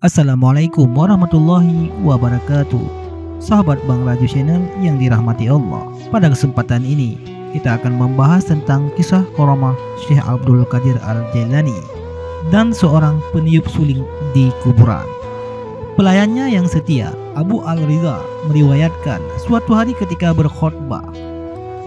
Assalamualaikum warahmatullahi wabarakatuh. Sahabat Bang Raju Channel yang dirahmati Allah, pada kesempatan ini kita akan membahas tentang kisah karamah Syekh Abdul Qadir Al-Jailani dan seorang peniup suling di kuburan. Pelayannya yang setia, Abu Al-Ridha, meriwayatkan suatu hari ketika berkhutbah,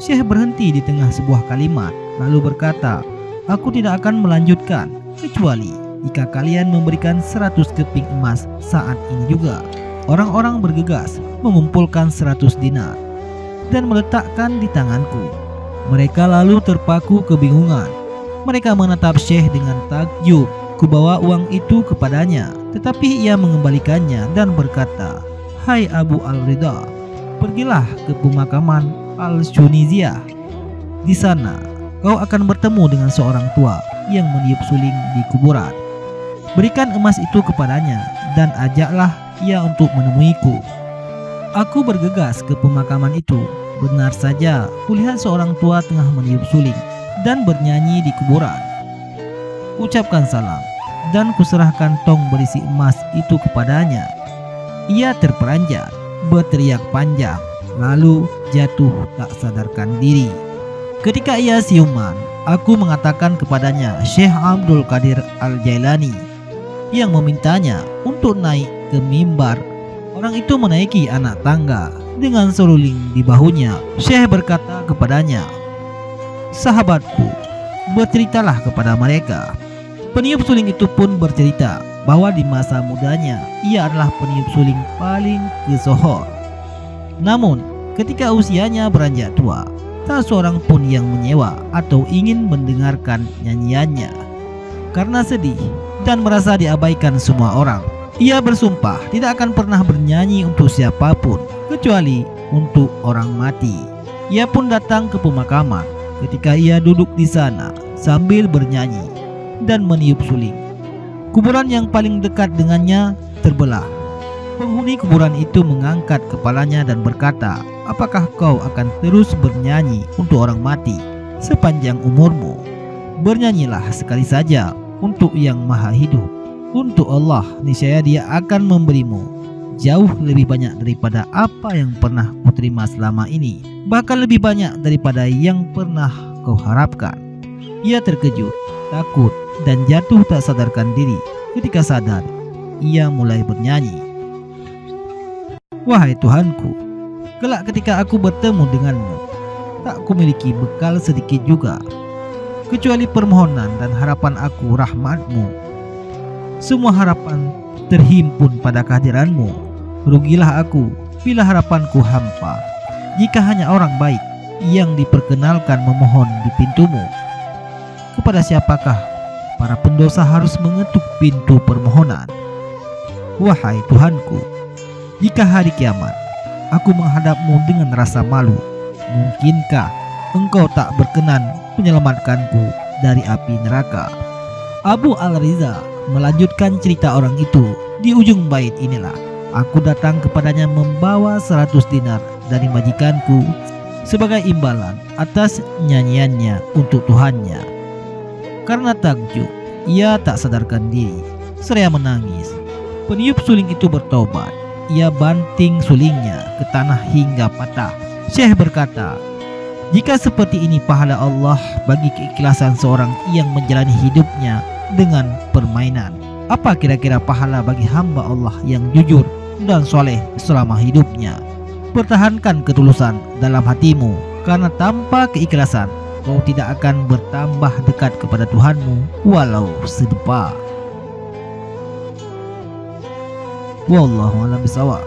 Syekh berhenti di tengah sebuah kalimat lalu berkata, "Aku tidak akan melanjutkan kecuali jika kalian memberikan 100 keping emas saat ini juga." Orang-orang bergegas mengumpulkan 100 dinar dan meletakkan di tanganku. Mereka lalu terpaku kebingungan. Mereka menatap Syekh dengan takjub. Kubawa uang itu kepadanya, tetapi ia mengembalikannya dan berkata, "Hai Abu Al-Ridha, pergilah ke pemakaman Al-Shuniziyah. Di sana kau akan bertemu dengan seorang tua yang meniup suling di kuburan. Berikan emas itu kepadanya dan ajaklah ia untuk menemuiku." Aku bergegas ke pemakaman itu. Benar saja, kulihat seorang tua tengah meniup suling dan bernyanyi di kuburan. Ucapkan salam dan kuserahkan tong berisi emas itu kepadanya. Ia terperanjat, berteriak panjang, lalu jatuh tak sadarkan diri. Ketika ia siuman, aku mengatakan kepadanya Syekh Abdul Qadir Al-Jailani yang memintanya untuk naik ke mimbar. Orang itu menaiki anak tangga dengan seruling di bahunya. Syekh berkata kepadanya, "Sahabatku, berceritalah kepada mereka." Peniup suling itu pun bercerita bahwa di masa mudanya ia adalah peniup suling paling kesohor. Namun ketika usianya beranjak tua, tak seorang pun yang menyewa atau ingin mendengarkan nyanyiannya. Karena sedih dan merasa diabaikan semua orang, ia bersumpah tidak akan pernah bernyanyi untuk siapapun kecuali untuk orang mati. Ia pun datang ke pemakaman. Ketika ia duduk di sana sambil bernyanyi dan meniup suling, kuburan yang paling dekat dengannya terbelah. Penghuni kuburan itu mengangkat kepalanya dan berkata, "Apakah kau akan terus bernyanyi untuk orang mati sepanjang umurmu? Bernyanyilah sekali saja untuk yang maha hidup. Untuk Allah, niscaya Dia akan memberimu jauh lebih banyak daripada apa yang pernah kau terima selama ini, bahkan lebih banyak daripada yang pernah kau harapkan." Ia terkejut, takut, dan jatuh tak sadarkan diri. Ketika sadar, ia mulai bernyanyi, "Wahai Tuhanku, kelak ketika aku bertemu denganmu, tak kumiliki bekal sedikit juga, kecuali permohonan dan harapan aku rahmatmu. Semua harapan terhimpun pada kehadiranmu. Rugilah aku bila harapanku hampa, jika hanya orang baik yang diperkenalkan memohon di pintumu. Kepada siapakah para pendosa harus mengetuk pintu permohonan? Wahai Tuhanku, jika hari kiamat aku menghadapmu dengan rasa malu, mungkinkah engkau tak berkenan menyelamatkanku dari api neraka?" Abu Al-Ridha melanjutkan cerita orang itu di ujung bait inilah. "Aku datang kepadanya membawa 100 dinar dari majikanku sebagai imbalan atas nyanyiannya untuk Tuhannya." Karena takjub, ia tak sadarkan diri, seraya menangis. Peniup suling itu bertobat. Ia banting sulingnya ke tanah hingga patah. Syekh berkata, "Jika seperti ini pahala Allah bagi keikhlasan seorang yang menjalani hidupnya dengan permainan, apa kira-kira pahala bagi hamba Allah yang jujur dan soleh selama hidupnya? Pertahankan ketulusan dalam hatimu, karena tanpa keikhlasan kau tidak akan bertambah dekat kepada Tuhanmu walau sedepa." Wallahu a'lam bishawab.